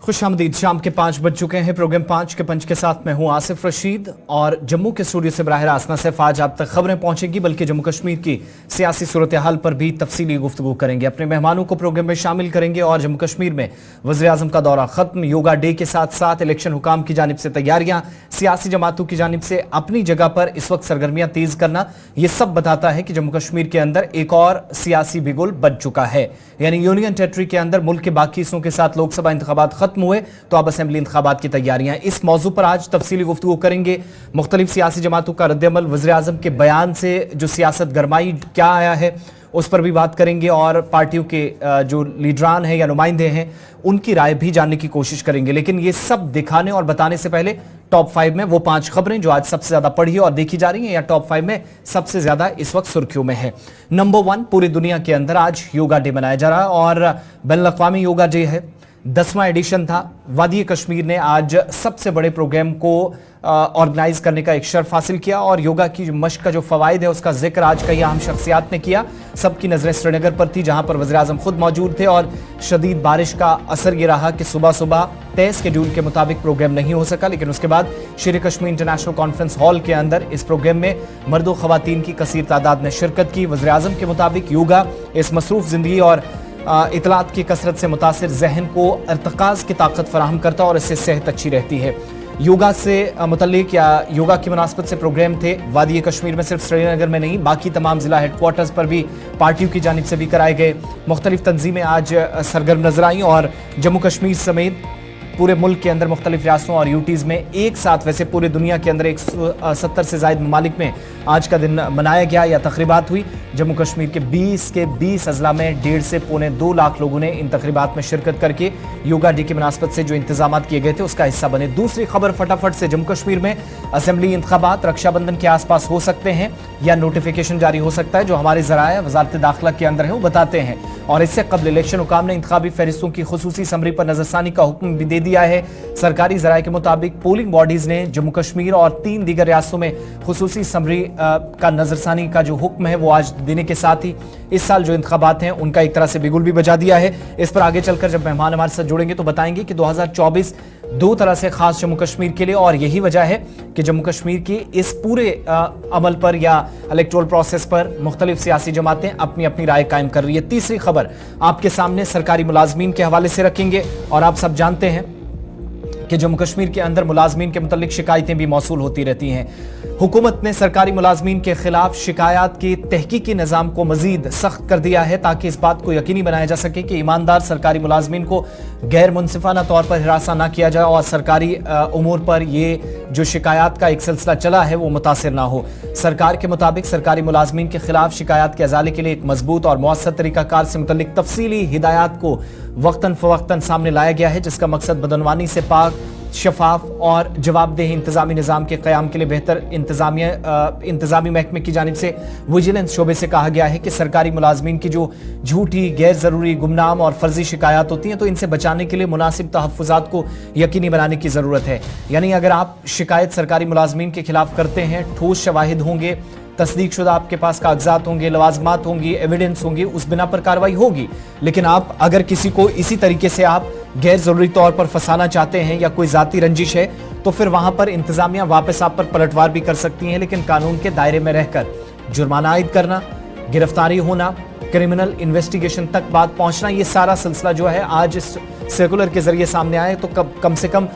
खुशामदीद। शाम के 5 बज चुके हैं। प्रोग्राम 5 के पंच के साथ मैं हूं आसिफ रशीद और जम्मू के स्टूडियो से बराह रास्त न सिर्फ आज आप तक खबरें पहुंचेंगी बल्कि जम्मू कश्मीर की सियासी सूरत हाल पर भी तफसीली गुफ्तगू करेंगे। अपने मेहमानों को प्रोग्राम में शामिल करेंगे और जम्मू कश्मीर में वज़ीर आज़म का दौरा खत्म, योगा डे के साथ साथ इलेक्शन हुकाम की जानिब से तैयारियां, सियासी जमातों की जानिब से अपनी जगह पर इस वक्त सरगर्मियां तेज करना, यह सब बताता है कि जम्मू कश्मीर के अंदर एक और सियासी बिगुल बज चुका है। यानी यूनियन टेरिटरी के अंदर मुल्क के बाकी हिस्सों के साथ लोकसभा इंतखाबात खत्म हुए तो अब असेंबली इंतखाबात की तैयारियां। इस मौजू पर आज तफसीली गुफ्तगू करेंगे। मुख्तलिफ सियासी जमातों का रद्द-ए-अमल, वज़ीर आज़म के बयान से जो सियासत गरमाई क्या आया है उस पर भी बात करेंगे और पार्टियों के जो लीडरान हैं या नुमाइंदे हैं उनकी राय भी जानने की कोशिश करेंगे। लेकिन ये सब दिखाने और बताने से पहले टॉप 5 में वो 5 खबरें जो आज सबसे ज्यादा पढ़ी और देखी जा रही हैं या टॉप 5 में सबसे ज्यादा इस वक्त सुर्खियों में है। नंबर 1, पूरी दुनिया के अंदर आज योगा डे मनाया जा रहा है और बैनुल-अक़वामी योगा डे है। 10वां एडिशन था। वादी कश्मीर ने आज सबसे बड़े प्रोग्राम को ऑर्गेनाइज करने का एक शर्फ हासिल किया और योगा की मश्क का जो फवाइद है उसका जिक्र आज कई अहम शख्सियात ने किया। सबकी नजरें श्रीनगर पर थी जहां पर वज़ीर आज़म खुद मौजूद थे और शदीद बारिश का असर यह रहा कि सुबह सुबह तय शेड्यूल के मुताबिक प्रोग्राम नहीं हो सका। लेकिन उसके बाद शेर कश्मीर इंटरनेशनल कॉन्फ्रेंस हॉल के अंदर इस प्रोग्राम में मर्द व खवातीन की कसीर तादाद ने शिरकत की। वज़ीर आज़म के मुताबिक योगा इस मसरूफ जिंदगी और इतलात की कसरत से मुतासिर जहन को इर्तिकाज़ की ताकत फराहम करता है और इससे सेहत अच्छी रहती है। योगा से मुतल्लिक या योगा की मुनासबत से प्रोग्राम थे वादी कश्मीर में, सिर्फ श्रीनगर में नहीं बाकी तमाम जिला हेडक्वार्टर्स पर भी पार्टियों की जानिब से भी कराए गए। मुख्तलिफ तंजीमें आज सरगर्म नजर आईं और जम्मू कश्मीर समेत पूरे मुल्क के अंदर मुख्तलिफ रियासतों और यूटीज़ में एक साथ, वैसे पूरी दुनिया के अंदर 170 से ज़ायद ममालिक में आज का दिन मनाया गया या तकरीबात हुई। जम्मू कश्मीर के 20 अजला में 1.5 से पौने 2 लाख लोगों ने इन तकरीबात में शिरकत करके योगा डे की मुनासबत से जो इंतजाम किए गए थे उसका हिस्सा बने। दूसरी खबर फटाफट से, जम्मू कश्मीर में असेंबली इंतखाबात रक्षाबंधन के आसपास हो सकते हैं या नोटिफिकेशन जारी हो सकता है। जो हमारे ज़राए वज़ारत दाखिला के अंदर है वो बताते हैं और इससे कबल इलेक्शन हुकाम ने इंतखाबी फहरिस्तों की खुसूसी समरी पर नजरसानी का हुक्म भी दे दिया है। सरकारी ज़राए के मुताबिक पोलिंग बॉडीज ने जम्मू कश्मीर और 3 दीगर रियासतों में खुसूसी समरी का नजरसानी का जो हुक्म है वो आज देने के साथ ही इस साल जो इंतखाबात हैं उनका एक तरह से बिगुल भी बजा दिया है। इस पर आगे चलकर जब मेहमान हमारे साथ जुड़ेंगे तो बताएंगे कि 2024 दो तरह से खास जम्मू कश्मीर के लिए और यही वजह है कि जम्मू कश्मीर की इस पूरे अमल पर या इलेक्टोरल प्रोसेस पर मुख्तलिफ सियासी जमातें अपनी अपनी राय कायम कर रही है। तीसरी खबर आपके सामने सरकारी मुलाजमीन के हवाले से रखेंगे और आप सब जानते हैं कि जम्मू कश्मीर के अंदर मुलाजमीन के मुतालिक शिकायतें भी मौसूल होती रहती हैं। हुकूमत ने सरकारी मुलाजमीन के खिलाफ शिकायत के तहकीकी निज़ाम को मजीद सख्त कर दिया है ताकि इस बात को यकीनी बनाया जा सके कि ईमानदार सरकारी मुलाजमीन को गैर मुनसिफाना तौर पर हिरासा न किया जाए और सरकारी उमूर पर ये जो शिकायत का एक सिलसिला चला है वो मुतासिर ना हो। सरकार के मुताबिक सरकारी मुलाजमीन के खिलाफ शिकायत के अजाले के लिए एक मजबूत और मौसर तरीकाकार से मुतल्लिक तफसीली हिदायत को वक्तन फवक्तन सामने लाया गया है जिसका मकसद बदनवानी से पाक, शफाफ और जवाबदेह इंतजामी निज़ाम के क़याम के लिए बेहतर इंतजामी महकमे की जानिब से विजिलेंस शोबे से कहा गया है कि सरकारी मुलाजमीन की जो झूठी, गैर ज़रूरी, गुमनाम और फर्जी शिकायत होती हैं तो इनसे बचाने के लिए मुनासिब तहफ़्फ़ुज़ात को यकीनी बनाने की ज़रूरत है। यानी अगर आप शिकायत सरकारी मुलाजमीन के खिलाफ करते हैं, ठोस शवाहिद होंगे, तस्दीक शुदा आपके पास कागजात होंगे, लवाजमात होंगी, एविडेंस होंगी, उस बिना पर कार्रवाई होगी। लेकिन आप अगर किसी को इसी तरीके से आप गैर जरूरी तौर पर फंसाना चाहते हैं या कोई जाती रंजिश है तो फिर वहां पर इंतजामिया वापस आप पर पलटवार भी कर सकती है। लेकिन कानून के दायरे में रहकर जुर्माना आयद करना, गिरफ्तारी होना, क्रिमिनल इन्वेस्टिगेशन तक बात पहुंचना, ये सारा सिलसिला जो है आज इस सर्कुलर के जरिए सामने आए तो कम से कम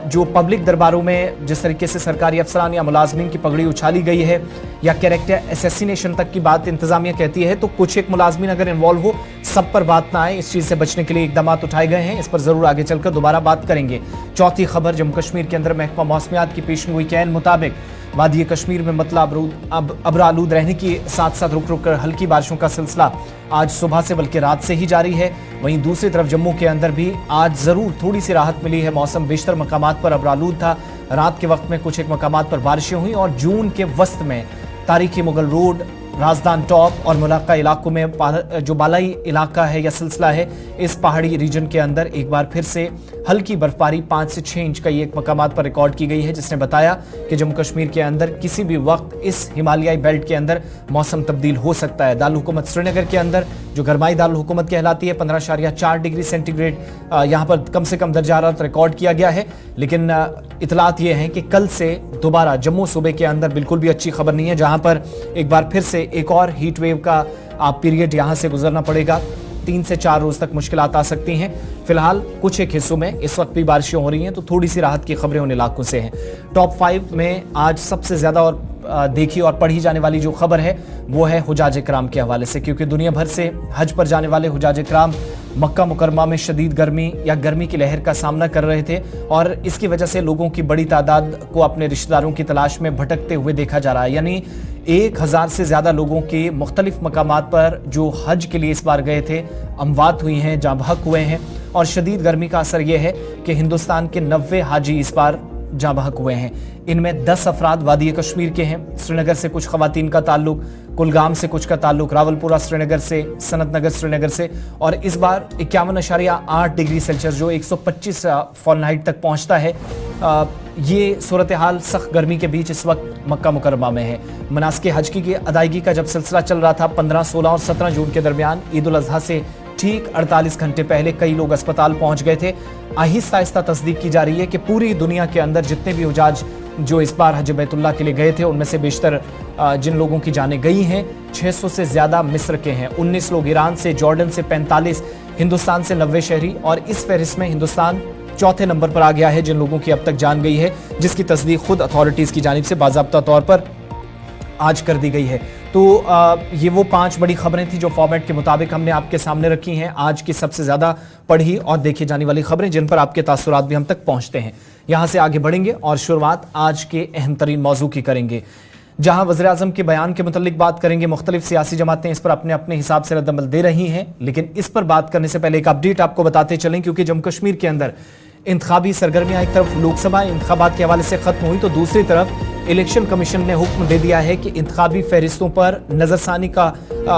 जो पब्लिक दरबारों में जिस तरीके से सरकारी अफसरान या मुलाजमीन की पगड़ी उछाली गई है या कैरेक्टर असैसिनेशन तक की बात इंतजामिया कहती है तो कुछ एक मुलाजमीन अगर इन्वॉल्व हो सब पर बात ना आए, इस चीज़ से बचने के लिए इकदाम उठाए गए हैं। इस पर ज़रूर आगे चलकर दोबारा बात करेंगे। चौथी खबर, जम्मू कश्मीर के अंदर महकमा मौसमियात की पेशगोई के ऐन मुताबिक वादी कश्मीर में अबरालूद रहने के साथ साथ रुक रुक कर हल्की बारिशों का सिलसिला आज सुबह से बल्कि रात से ही जारी है। वहीं दूसरी तरफ जम्मू के अंदर भी आज ज़रूर थोड़ी सी राहत मिली है। मौसम बेशतर मकामात पर अबरालूद था। रात के वक्त में कुछ एक मकामात पर बारिशें हुई और जून के वस्त में तारीखी मुगल रोड, राजदान टॉप और मुलाका इलाकों में जो बालाई इलाका है या सिलसिला है इस पहाड़ी रीजन के अंदर एक बार फिर से हल्की बर्फबारी 5 से 6 इंच कई एक मकामात पर रिकॉर्ड की गई है, जिसने बताया कि जम्मू कश्मीर के अंदर किसी भी वक्त इस हिमालयाई बेल्ट के अंदर मौसम तब्दील हो सकता है। दारुल हुकूमत श्रीनगर के अंदर जो गरमाई दारुल हुकूमत कहलाती है 15.4 डिग्री सेंटीग्रेड यहां पर कम से कम दर्जा हरारत रिकॉर्ड किया गया है। लेकिन इतलात यह है कि कल से दोबारा जम्मू सूबे के अंदर बिल्कुल भी अच्छी खबर नहीं है, जहां पर एक बार फिर से एक और हीट वेव का पीरियड यहां से गुजरना पड़ेगा। 3 से 4 रोज तक मुश्किलात आ सकती हैं। फिलहाल कुछ एक हिस्सों में इस वक्त भी बारिशें हो रही हैं, तो थोड़ी सी राहत की खबरें उन इलाकों से हैं। टॉप 5 में आज सबसे ज्यादा और देखी और पढ़ी जाने वाली जो खबर है वो है हुजाज कराम के हवाले से, क्योंकि दुनिया भर से हज पर जाने वाले हुजाज कराम मक्का मुकरमा में शदीद गर्मी या गर्मी की लहर का सामना कर रहे थे और इसकी वजह से लोगों की बड़ी तादाद को अपने रिश्तेदारों की तलाश में भटकते हुए देखा जा रहा है। यानी 1000 से ज्यादा लोगों के मुख्तलिफ मकामात पर जो हज के लिए इस बार गए थे अमवात हुई हैं, जाँ बहक हुए हैं। और शदीद गर्मी का असर यह है कि हिंदुस्तान के 90 हाजी इस बार जाँ बहक हुए हैं। इनमें 10 अफराद वादी कश्मीर के हैं। श्रीनगर से कुछ खवातीन का ताल्लुक, कुलगाम से कुछ का ताल्लुक, रावलपुरा श्रीनगर से, सनत नगर श्रीनगर से। और इस बार 51.8 डिग्री सेल्सियस जो 125 फॉरेनहाइट तक पहुंचता है। ये सूरत हाल सख्त गर्मी के बीच इस वक्त मक्का मुकरमा में है। मनासिक हज की अदायगी का जब सिलसिला चल रहा था 15, 16 और 17 जून के दरमियान ईद उल अजहा से ठीक 48 घंटे पहले कई लोग अस्पताल पहुंच गए थे। आहिस्ता आहिस्ता तस्दीक की जा रही है कि पूरी दुनिया के अंदर जितने भी हुजाज जो इस बार हज बैतुल्लाह के लिए गए थे उनमें से बेशतर जिन लोगों की जानें गई हैं 600 से ज्यादा मिस्र के हैं, 19 लोग ईरान से, जॉर्डन से 45, हिंदुस्तान से 90 शहरी। और इस फहरिस्त में हिंदुस्तान चौथे नंबर पर आ गया है जिन लोगों की अब तक जान गई है, जिसकी तस्दीक खुद अथॉरिटीज की जानिब से बाज़ाब्ता तौर पर आज कर दी गई है। तो ये वो 5 बड़ी खबरें थी जो फॉर्मेट के मुताबिक हमने आपके सामने रखी हैं। आज की सबसे ज्यादा पढ़ी और देखी जाने वाली खबरें जिन पर आपके तासुरात भी हम तक पहुंचते हैं। यहां से आगे बढ़ेंगे और शुरुआत आज के अहम तरीन मौजू की करेंगे, जहां वज़ीर-ए-आज़म के बयान के मुतालिक बात करेंगे। मुख्तलिफ सियासी जमातें इस पर अपने अपने हिसाब से रद्दअमल दे रही हैं, लेकिन इस पर बात करने से पहले एक अपडेट आपको बताते चलें, क्योंकि जम्मू कश्मीर के अंदर इंतखाबी सरगर्मियां एक तरफ लोकसभा इंतखाबात के हवाले से खत्म हुई, तो दूसरी तरफ इलेक्शन कमीशन ने हुक्म दे दिया है कि इंतखाबी फहरिस्तों पर नजरसानी का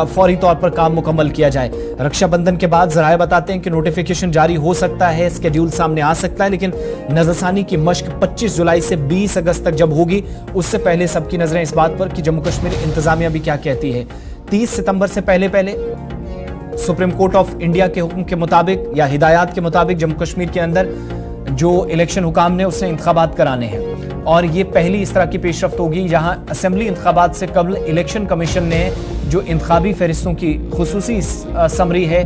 फौरी तौर पर काम मुकम्मल किया जाए। रक्षाबंधन के बाद जराए बताते हैं कि नोटिफिकेशन जारी हो सकता है, स्केड्यूल सामने आ सकता है, लेकिन नजरसानी की मश्क 25 जुलाई से 20 अगस्त तक जब होगी उससे पहले सबकी नजरें इस बात पर कि जम्मू कश्मीर इंतजामिया भी क्या कहती है। 30 सितंबर से पहले सुप्रीम कोर्ट ऑफ इंडिया के हुक्म के मुताबिक या हिदायत के मुताबिक जम्मू कश्मीर के अंदर जो इलेक्शन हुकाम ने उसने इंतखाबात कराने हैं और ये पहली इस तरह की पेशरफ्त होगी जहां असेंबली इंतखाबात से कबल इलेक्शन कमीशन ने जो इंतखाबी फहरिस्तों की खुसूसी समरी है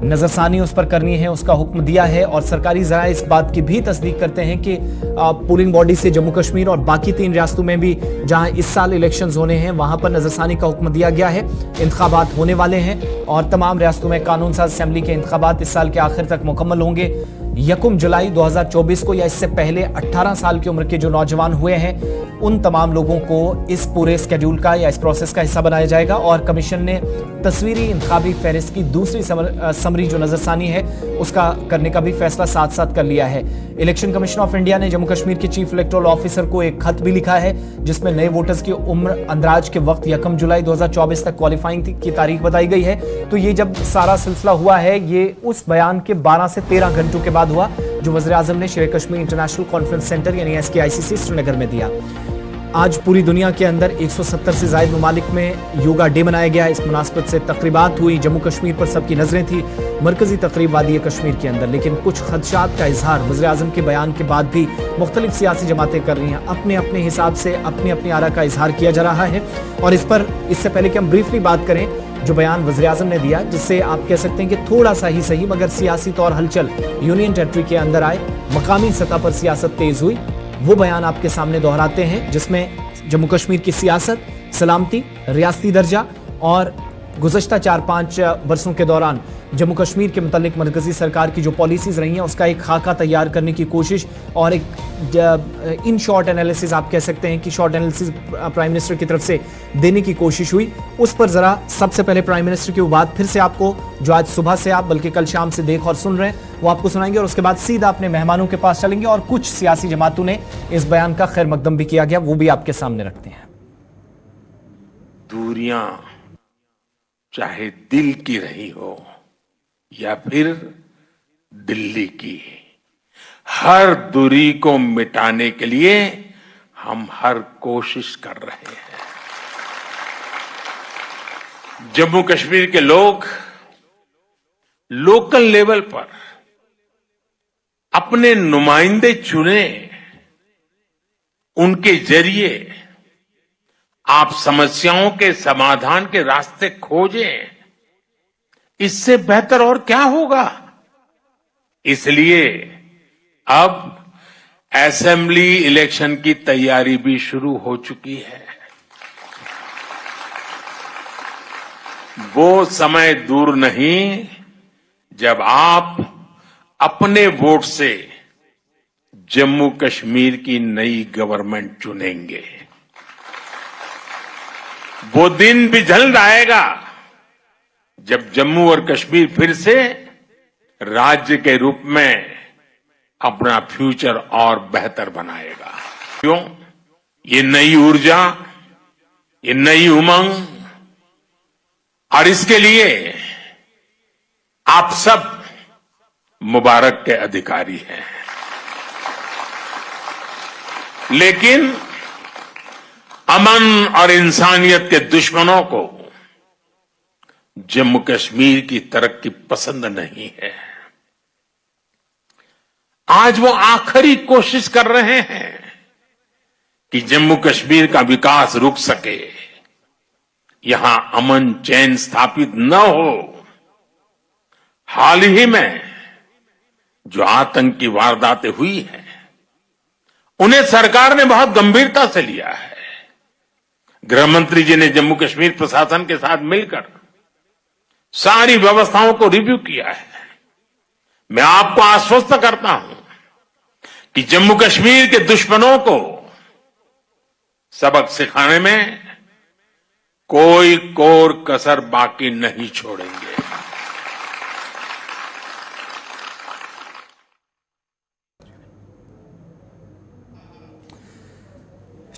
नजरसानी उस पर करनी है उसका हुक्म दिया है। और सरकारी ज़राए इस बात की भी तस्दीक करते हैं कि पोलिंग बॉडी से जम्मू कश्मीर और बाकी 3 रियासतों में भी जहां इस साल इलेक्शंस होने हैं वहां पर नजरसानी का हुक्म दिया गया है। इंतखाबात होने वाले हैं और तमाम रियासतों में कानून साज असेंबली के इंतखाबात इस साल के आखिर तक मुकम्मल होंगे। 1 जुलाई 2024 को या इससे पहले 18 साल की उम्र के जो नौजवान हुए हैं उन तमाम लोगों को इस पूरे स्केड्यूल का या इस प्रोसेस का हिस्सा बनाया जाएगा। और कमीशन ने तस्वीरी इंतखाबी फहरिस्त की दूसरी समरी जो नजरसानी है उसका करने का भी फैसला साथ साथ कर लिया है। इलेक्शन कमीशन ऑफ इंडिया ने जम्मू कश्मीर के चीफ इलेक्टोरल ऑफिसर को एक खत भी लिखा है जिसमें नए वोटर्स की उम्र अंदराज के वक्त 1 जुलाई 2024 तक क्वालिफाइंग की तारीख बताई गई है। तो ये जब सारा सिलसिला हुआ है ये उस बयान के 12 से 13 घंटों के बाद हुआ जो वज़ीर-ए-आज़म ने शेर कश्मीर इंटरनेशनल कॉन्फ्रेंस सेंटर यानी SKICC श्रीनगर में दिया। आज पूरी दुनिया के अंदर 170 से ज़ायद ममालिक में योगा डे मनाया गया। इस मुनासबत से तकरीबात हुई। जम्मू कश्मीर पर सबकी नजरें थी, मरकजी तकरीब वादी कश्मीर के अंदर, लेकिन कुछ खदशात का इजहार वज़ीर-ए-आज़म के बयान के बाद भी मुख्तलिफ सियासी जमातें कर रही हैं। अपने अपने हिसाब से अपनी अपनी आरा का इजहार किया जा रहा है। और इस पर इससे पहले कि हम ब्रीफली बात करें जो बयान वज़ीर-ए-आज़म ने दिया जिससे आप कह सकते हैं कि थोड़ा सा ही सही मगर सियासी तौर हलचल यूनियन टेरिटरी के अंदर आए, मकामी सतह पर सियासत तेज हुई, वो बयान आपके सामने दोहराते हैं जिसमें जम्मू कश्मीर की सियासत, सलामती, रियासती दर्जा और गुज़श्ता 4-5 बरसों के दौरान जम्मू कश्मीर के मुतालिक मरकजी सरकार की जो पॉलिसीज रही हैं उसका एक खाका तैयार करने की कोशिश और एक इन शॉर्ट एनालिसिस आप कह सकते हैं कि शॉर्ट एनालिसिस प्राइम मिनिस्टर की तरफ से देने की कोशिश हुई। उस पर ज़रा सबसे पहले प्राइम मिनिस्टर की वो बात फिर से आपको जो आज सुबह से आप बल्कि कल शाम से देख और सुन रहे हैं वो आपको सुनाएंगे और उसके बाद सीधा अपने मेहमानों के पास चलेंगे और कुछ सियासी जमातों ने इस बयान का खैर मकदम भी किया गया वो भी आपके सामने रखते हैं। दूरियां चाहे दिल की रही हो या फिर दिल्ली की, हर दूरी को मिटाने के लिए हम हर कोशिश कर रहे हैं। जम्मू कश्मीर के लोग लोकल लेवल पर अपने नुमाइंदे चुने, उनके जरिए आप समस्याओं के समाधान के रास्ते खोजें। इससे बेहतर और क्या होगा? इसलिए अब असेंबली इलेक्शन की तैयारी भी शुरू हो चुकी है। वो समय दूर नहीं जब आप अपने वोट से जम्मू कश्मीर की नई गवर्नमेंट चुनेंगे। वो दिन भी जल्द आएगा जब जम्मू और कश्मीर फिर से राज्य के रूप में अपना फ्यूचर और बेहतर बनाएगा। क्यों? ये नई ऊर्जा, ये नई उमंग, और इसके लिए आप सब मुबारक के अधिकारी हैं। लेकिन अमन और इंसानियत के दुश्मनों को जम्मू कश्मीर की तरक्की पसंद नहीं है। आज वो आखिरी कोशिश कर रहे हैं कि जम्मू कश्मीर का विकास रुक सके, यहां अमन चैन स्थापित न हो। हाल ही में जो आतंकी वारदातें हुई हैं, उन्हें सरकार ने बहुत गंभीरता से लिया है। गृह मंत्री जी ने जम्मू कश्मीर प्रशासन के साथ मिलकर सारी व्यवस्थाओं को रिव्यू किया है। मैं आपको आश्वस्त करता हूं कि जम्मू कश्मीर के दुश्मनों को सबक सिखाने में कोई कोर कसर बाकी नहीं छोड़ेंगे।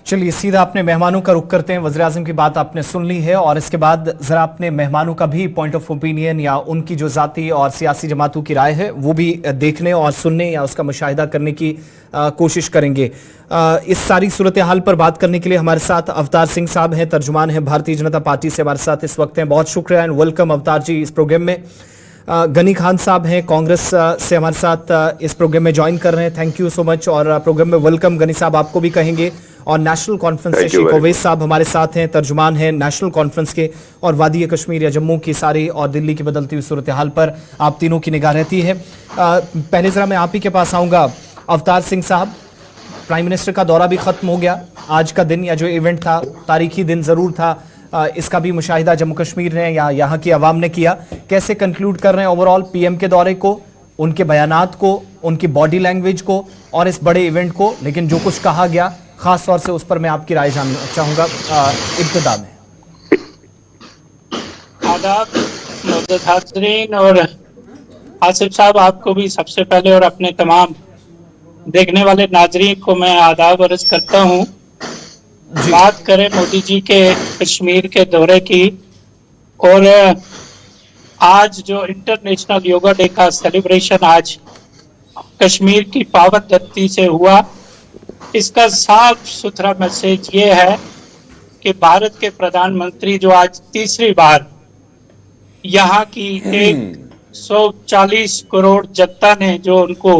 चलिए सीधा अपने मेहमानों का रुख करते हैं। वज़ीर-ए-आज़म की बात आपने सुन ली है और इसके बाद जरा अपने मेहमानों का भी पॉइंट ऑफ ओपिनियन या उनकी जो जाती और सियासी जमातों की राय है वो भी देखने और सुनने या उसका मुशाहिदा करने की कोशिश करेंगे। इस सारी सूरत हाल पर बात करने के लिए हमारे साथ अवतार सिंह साहब हैं, तर्जुमान हैं भारतीय जनता पार्टी से हमारे साथ इस वक्त हैं। बहुत शुक्रिया एंड वेलकम अवतार जी इस प्रोग्राम में। गनी खान साहब हैं कांग्रेस से हमारे साथ इस प्रोग्राम में ज्वाइन कर रहे हैं, थैंक यू सो मच और प्रोग्राम में वेलकम गनी साहब आपको भी कहेंगे। और नेशनल कॉन्फ्रेंस से शेख ओवैस साहब हमारे साथ हैं, तर्जुमान हैं नेशनल कॉन्फ्रेंस के और वादी कश्मीर या जम्मू की सारी और दिल्ली की बदलती हुई सूरत हाल पर आप तीनों की निगाह रहती है। पहले जरा मैं आप ही के पास आऊंगा अवतार सिंह साहब। प्राइम मिनिस्टर का दौरा भी खत्म हो गया, आज का दिन या जो इवेंट था तारीखी दिन जरूर था, इसका भी मुशाहिदा जम्मू कश्मीर ने या यहाँ की आवाम ने किया। कैसे कंक्लूड कर रहे हैं ओवरऑल पीएम के दौरे को, उनके बयानात को, उनकी बॉडी लैंग्वेज को और इस बड़े इवेंट को, लेकिन जो कुछ कहा गया खास तौर से उस पर मैं आपकी राय जानना चाहूंगा इब्तिदा में। आदाब मुअज़्ज़ज़ हाज़रीन और आसिफ साहब, आपको भी सबसे पहले और अपने तमाम देखने वाले नाजरीन को मैं आदाब अर्ज़ करता हूँ। बात करें मोदी जी के कश्मीर के दौरे की, और आज जो इंटरनेशनल योगा डे का सेलिब्रेशन आज कश्मीर की पावन धरती से हुआ, इसका साफ सुथरा मैसेज ये है कि भारत के प्रधानमंत्री जो आज तीसरी बार यहाँ की 140 करोड़ जनता ने जो उनको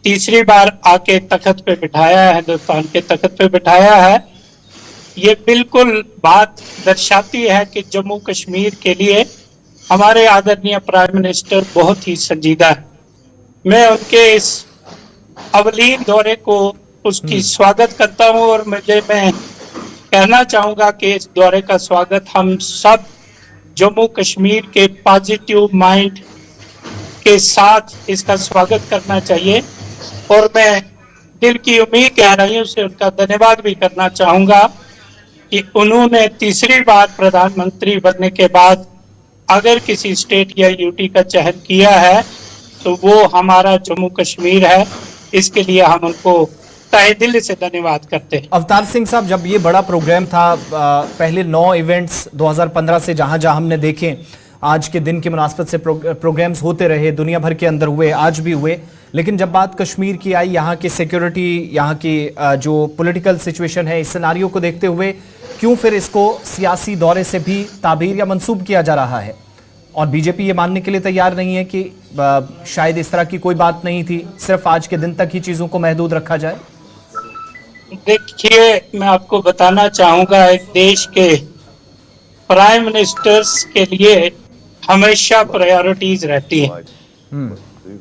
तीसरी बार आके तख्त पे बिठाया है, हिंदुस्तान के तख्त पे बिठाया है, ये बिल्कुल बात दर्शाती है कि जम्मू कश्मीर के लिए हमारे आदरणीय प्राइम मिनिस्टर बहुत ही संजीदा है। मैं उनके इस अवलीन दौरे को उसकी स्वागत करता हूं और मैं कहना चाहूंगा कि इस दौरे का स्वागत हम सब जम्मू कश्मीर के पॉजिटिव माइंड के साथ इसका स्वागत करना चाहिए। और मैं दिल की उम्मीद गहराइयों से उनका धन्यवाद भी करना चाहूंगा कि उन्होंने तीसरी बार प्रधानमंत्री बनने के बाद अगर किसी स्टेट या यूटी का चयन किया है तो वो हमारा जम्मू कश्मीर है। इसके लिए हम उनको तहे दिल से धन्यवाद करते हैं। अवतार सिंह साहब, जब ये बड़ा प्रोग्राम था, पहले 9 इवेंट्स 2015 से जहां जहां हमने देखे, आज के दिन की मुनासबत से प्रोग्राम्स होते रहे, दुनिया भर के अंदर हुए, आज भी हुए, लेकिन जब बात कश्मीर की आई, यहाँ की सिक्योरिटी, यहाँ की जो पॉलिटिकल सिचुएशन है, इस सिनारियो को देखते हुए क्यों फिर इसको सियासी दौरे से भी ताबीर या मंसूब किया जा रहा है? और बीजेपी ये मानने के लिए तैयार नहीं है कि शायद इस तरह की कोई बात नहीं थी, सिर्फ आज के दिन तक ही चीजों को महदूद रखा जाए। देखिए, मैं आपको बताना चाहूंगा, एक देश के प्राइम मिनिस्टर्स के लिए हमेशा प्रायोरिटीज रहती हैं।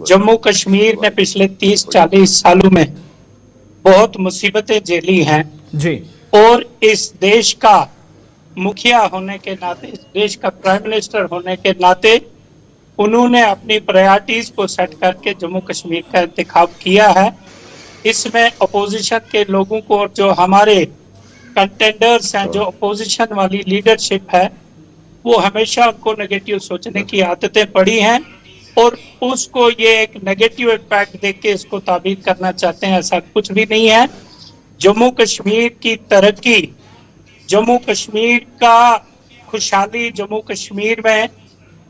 जम्मू कश्मीर ने पिछले 30-40 सालों में बहुत मुसीबतें झेली हैं जी, और इस देश का मुखिया होने के नाते, इस देश का प्राइम मिनिस्टर होने के नाते उन्होंने अपनी प्रायोरिटीज को सेट करके जम्मू कश्मीर का इंतखाब किया है। इसमें अपोजिशन के लोगों को और जो हमारे कंटेंडर्स हैं, जो अपोजिशन वाली लीडरशिप है, वो हमेशा उनको नेगेटिव सोचने की आदतें पड़ी हैं और उसको ये एक नेगेटिव इम्पैक्ट देख के इसको ताबीर करना चाहते हैं। ऐसा कुछ भी नहीं है। जम्मू कश्मीर की तरक्की, जम्मू कश्मीर का खुशहाली, जम्मू कश्मीर में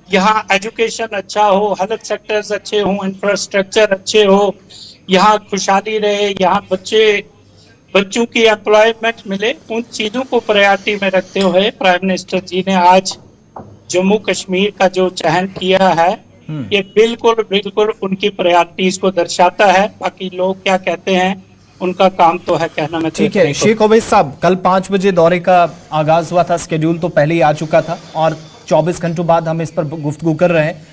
यहाँ एजुकेशन अच्छा हो, हेल्थ सेक्टर्स अच्छे हों, इंफ्रास्ट्रक्चर अच्छे हो, यहाँ खुशहाली रहे, यहाँ बच्चों की एम्प्लॉयमेंट मिले, उन चीजों को प्रायोरिटी में रखते हुए प्राइम मिनिस्टर जी ने आज जम्मू कश्मीर का जो चयन किया है, ये बिल्कुल उनकी प्रायोरिटीज को दर्शाता है। बाकी लोग क्या कहते हैं, उनका काम तो है कहना। मैं ठीक है शेख ओवैस साहब, कल 5 बजे दौरे का आगाज हुआ था, स्केड्यूल तो पहले ही आ चुका था और 24 घंटों बाद हम इस पर गुफ्तगू कर रहे हैं।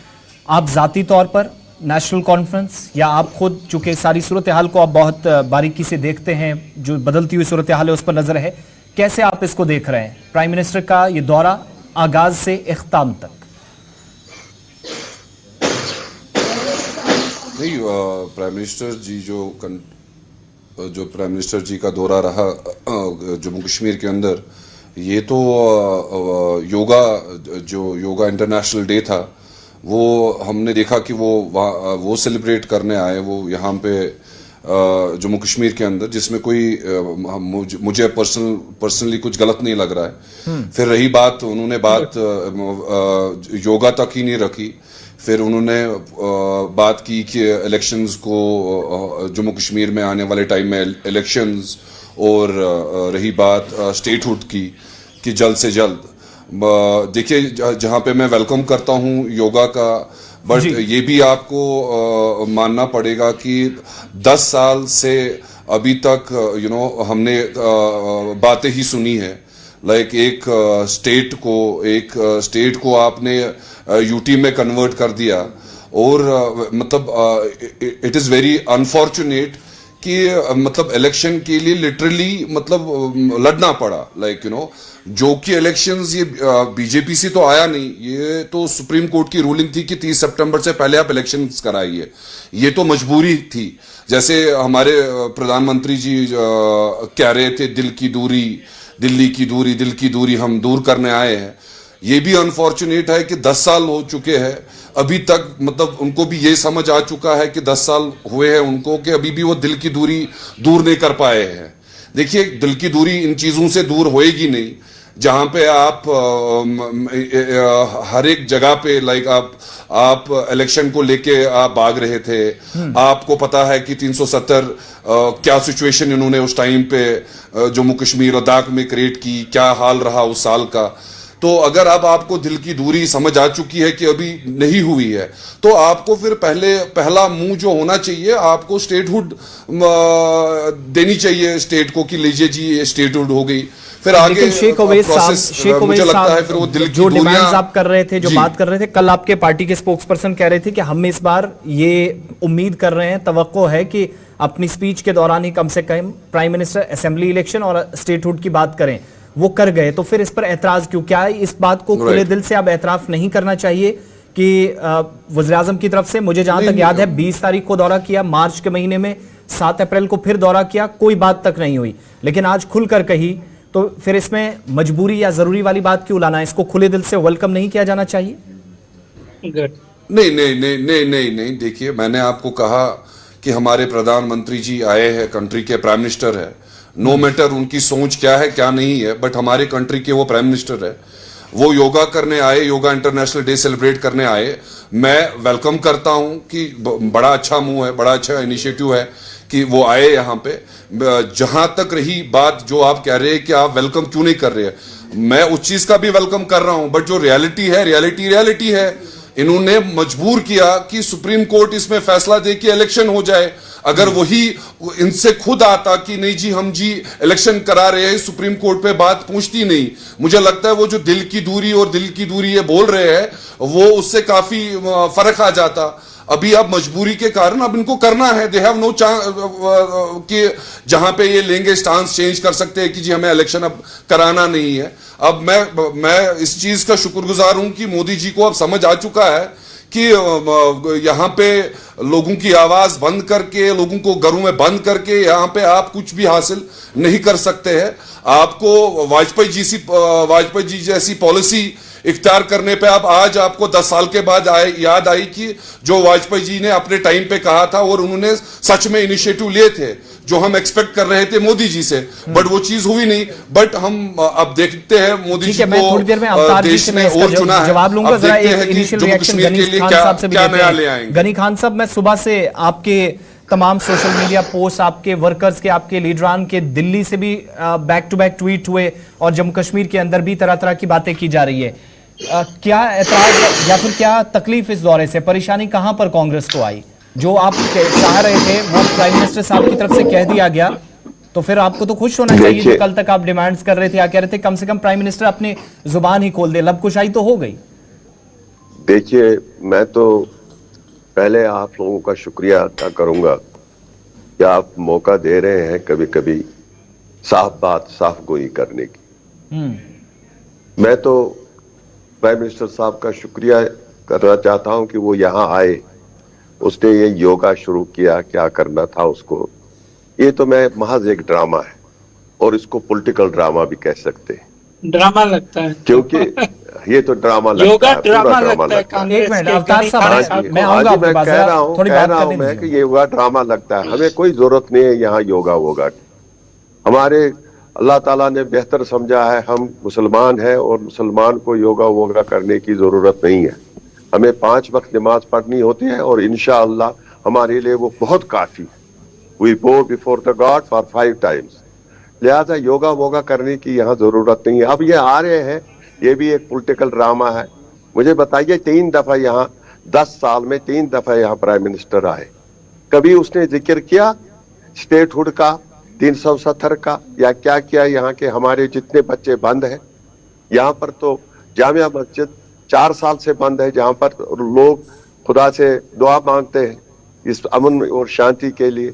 आप जाती तौर पर, नेशनल कॉन्फ्रेंस, या आप खुद, चूंकि सारी सूरत हाल को आप बहुत बारीकी से देखते हैं, जो बदलती हुई सूरत हाल है उस पर नजर है, कैसे आप इसको देख रहे हैं, प्राइम मिनिस्टर का ये दौरा आगाज से इख्ताम तक? नहीं, प्राइम मिनिस्टर जी जो प्राइम मिनिस्टर जी का दौरा रहा जम्मू कश्मीर के अंदर, ये तो योगा इंटरनेशनल डे था, वो हमने देखा कि वो सेलिब्रेट करने आए वो यहाँ पे जम्मू कश्मीर के अंदर, जिसमें कोई मुझे पर्सनली कुछ गलत नहीं लग रहा है। फिर रही बात, उन्होंने बात योगा तक ही नहीं रखी, फिर उन्होंने बात की कि इलेक्शंस को, जम्मू कश्मीर में आने वाले टाइम में इलेक्शंस, और रही बात स्टेटहुड की कि जल्द से जल्द। देखिए, जहां पे मैं वेलकम करता हूं योगा का, बट ये भी आपको मानना पड़ेगा कि 10 साल से अभी तक हमने बातें ही सुनी है। लाइक एक स्टेट को आपने यूटी में कन्वर्ट कर दिया, और मतलब इट इज वेरी अनफॉर्चुनेट कि मतलब इलेक्शन के लिए लिटरली मतलब लड़ना पड़ा। लाइक जो कि इलेक्शंस ये बीजेपी से तो आया नहीं, ये तो सुप्रीम कोर्ट की रूलिंग थी कि 30 सितंबर से पहले आप इलेक्शंस कराइए, ये तो मजबूरी थी। जैसे हमारे प्रधानमंत्री जी कह रहे थे, दिल की दूरी हम दूर करने आए हैं। ये भी अनफॉर्चुनेट है कि 10 साल हो चुके हैं, अभी तक मतलब उनको भी ये समझ आ चुका है कि 10 साल हुए हैं उनको, कि अभी भी वो दिल की दूरी दूर नहीं कर पाए हैं। देखिए, दिल की दूरी इन चीजों से दूर होएगी नहीं जहां पे आप हर एक जगह पे, लाइक आप इलेक्शन को लेके आप भाग रहे थे। आपको पता है कि 370 क्या सिचुएशन इन्होंने उस टाइम पे जम्मू कश्मीर लद्दाख में क्रिएट की, क्या हाल रहा उस साल का। तो अगर अब आपको दिल की दूरी समझ आ चुकी है कि अभी नहीं हुई है, तो आपको फिर पहला मुंह जो होना चाहिए, आपको स्टेटहुड देनी चाहिए स्टेट को कि लीजिए जी ये स्टेटहुड हो गई। फिर आगे शेख ओवैस साहब, मुझे लगता है फिर वो दिल की जो डिमांड्स आप कर रहे थे, जो बात कर रहे थे, कल आपके पार्टी के स्पोक्सपर्सन कह रहे थे कि हम इस बार ये उम्मीद कर रहे हैं, तवक्को है कि अपनी स्पीच के दौरान ही कम से कम प्राइम मिनिस्टर असेंबली इलेक्शन और स्टेटहुड की बात करें। वो कर गए, तो फिर इस पर ऐतराज क्यों? क्या इस बात को खुले दिल से अब एतराफ नहीं करना चाहिए कि वज़ीर-ए-आज़म की तरफ से, मुझे जहां तक याद है 20 तारीख को दौरा किया, मार्च के महीने में 7 अप्रैल को फिर दौरा किया, कोई बात तक नहीं हुई, लेकिन आज खुलकर कही, तो फिर इसमें मजबूरी या जरूरी वाली बात क्यों लाना? इसको खुले दिल से वेलकम नहीं किया जाना चाहिए? नहीं, देखिए, मैंने आपको कहा कि हमारे प्रधानमंत्री जी आए हैं, कंट्री के प्राइम मिनिस्टर है, नो मैटर उनकी सोच क्या है क्या नहीं है, बट हमारे कंट्री के वो प्राइम मिनिस्टर है। वो योगा करने आए, योगा इंटरनेशनल डे सेलिब्रेट करने आए, मैं वेलकम करता हूं कि बड़ा अच्छा मूव है, बड़ा अच्छा इनिशिएटिव है कि वो आए यहाँ पे। जहां तक रही बात जो आप कह रहे हैं कि आप वेलकम क्यों नहीं कर रहे हैं, मैं उस चीज का भी वेलकम कर रहा हूं, बट जो रियलिटी है, रियलिटी है। इन्होंने मजबूर किया कि सुप्रीम कोर्ट इसमें फैसला दे कि इलेक्शन हो जाए। अगर वही इनसे खुद आता कि नहीं जी हम जी इलेक्शन करा रहे हैं, सुप्रीम कोर्ट पे बात पहुंचती नहीं। मुझे लगता है वो जो दिल की दूरी ये बोल रहे हैं, वो उससे काफी फर्क आ जाता। अभी अब मजबूरी के कारण अब इनको करना है। दे हैव नो चांस कि जहां पे ये लेंगे स्टांस चेंज कर सकते हैं कि जी हमें इलेक्शन अब कराना नहीं है। अब मैं इस चीज का शुक्रगुजार हूं कि मोदी जी को अब समझ आ चुका है कि यहाँ पे लोगों की आवाज बंद करके, लोगों को घरों में बंद करके यहाँ पे आप कुछ भी हासिल नहीं कर सकते हैं। आपको वाजपेयी जी जैसी पॉलिसी इख्तियार करने पे आज आपको 10 साल के बाद याद आई कि जो वाजपेयी जी ने अपने टाइम पे कहा था और उन्होंने सच में इनिशिएटिव लिए थे जो हम एक्सपेक्ट कर रहे थे मोदी जी से, बट वो चीज हुई नहीं। बट हम अब देखते हैं मोदी जी को देश ने और चुना है। जवाब लूंगा, अब देखते हैं कि जम्मू कश्मीर के लिए क्या नया ले आएंगे। गनी खान साहब, मैं सुबह से आपके तमाम सोशल मीडिया पोस्ट, आपके वर्कर्स के, आपके लीडरान के दिल्ली से भी बैक टू बैक ट्वीट हुए और जम्मू कश्मीर के अंदर भी तरह तरह की बातें की जा रही है। क्या एतराज या फिर क्या तकलीफ इस दौरे से, परेशानी कहां पर कांग्रेस को आई? जो आप चाह रहे थे वो प्राइम मिनिस्टर साहब की तरफ से कह दिया गया, तो फिर आपको तो खुश होना चाहिए। जो कल तक आप डिमांड्स कर रहे थे या कह रहे थे कम से कम प्राइम मिनिस्टर अपनी जुबान ही खोल दे, लबकुशाई तो हो गई। देखिए, मैं तो पहले आप लोगों का शुक्रिया अदा करूंगा कि आप मौका दे रहे हैं कभी कभी साफ बात, साफ गोई करने की। मैं तो प्राइम मिनिस्टर साहब का शुक्रिया करना चाहता हूं कि वो यहाँ आए, उसने ये योगा शुरू किया, क्या करना था उसको। ये तो मैं महज एक ड्रामा है और इसको पॉलिटिकल ड्रामा भी कह सकते हैं। ड्रामा लगता है क्योंकि ये तो ड्रामा लगता योगा है, ड्रामा लगता है। एक मिनट अवतार साहब, मैं आऊंगा आपके पास, कह रहा हूं मैं कि ये योगा ड्रामा लगता है। हमें कोई जरूरत नहीं है यहाँ योगा वोगा की। हमारे अल्लाह ताला ने बेहतर समझा है, हम मुसलमान हैं और मुसलमान को योगा वोगा करने की जरूरत नहीं है। हमें 5 वक्त नमाज पढ़नी होती है और इंशाअल्लाह हमारे लिए वो बहुत काफी है। वी बो before the God for 5 times. लिहाजा योगा वोगा करने की यहाँ जरूरत नहीं है। अब ये आ रहे हैं, ये भी एक पॉलिटिकल ड्रामा है। मुझे बताइए 3 दफा यहाँ 10 साल में 3 दफा यहाँ प्राइम मिनिस्टर आए, कभी उसने जिक्र किया स्टेटहुड का, 370 का, या क्या किया? यहाँ के हमारे जितने बच्चे बंद हैं, यहाँ पर तो जामिया मस्जिद 4 साल से बंद है, जहाँ पर लोग खुदा से दुआ मांगते हैं इस अमन और शांति के लिए।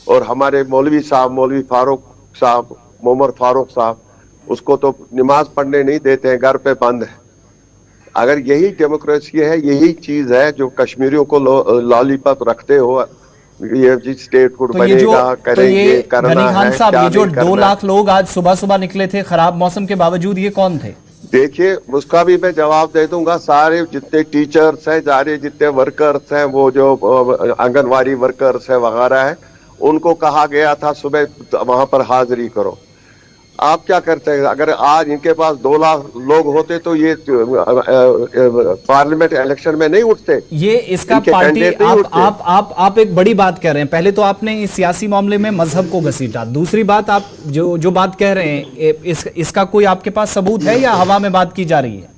और हमारे मौलवी साहब, मौलवी फारूक साहब, मोहम्मद फारूक साहब, उसको तो नमाज पढ़ने नहीं देते हैं, घर पे बंद है। अगर यही डेमोक्रेसी है, यही चीज है जो कश्मीरियों को लॉलीपॉप रखते हो, ये जी स्टेटहुड बनेगा, करेंगे, करना है, क्या जो 2 लाख लोग आज सुबह सुबह निकले थे खराब मौसम के बावजूद, ये कौन थे? देखिए, उसका भी मैं जवाब दे दूंगा। सारे जितने टीचर्स हैं, सारे जितने वर्कर्स हैं, वो जो आंगनवाड़ी वर्कर्स है वगैरह है, उनको कहा गया था सुबह वहां पर हाजिरी करो। आप क्या करते हैं? अगर आज इनके पास 2 लाख लोग होते तो ये पार्लियामेंट इलेक्शन में नहीं उठते। ये इसका पार्टी आप एक बड़ी बात कह रहे हैं। पहले तो आपने इस सियासी मामले में मजहब को घसीटा, दूसरी बात आप जो बात कह रहे हैं इसका कोई आपके पास सबूत है या हवा में बात की जा रही है?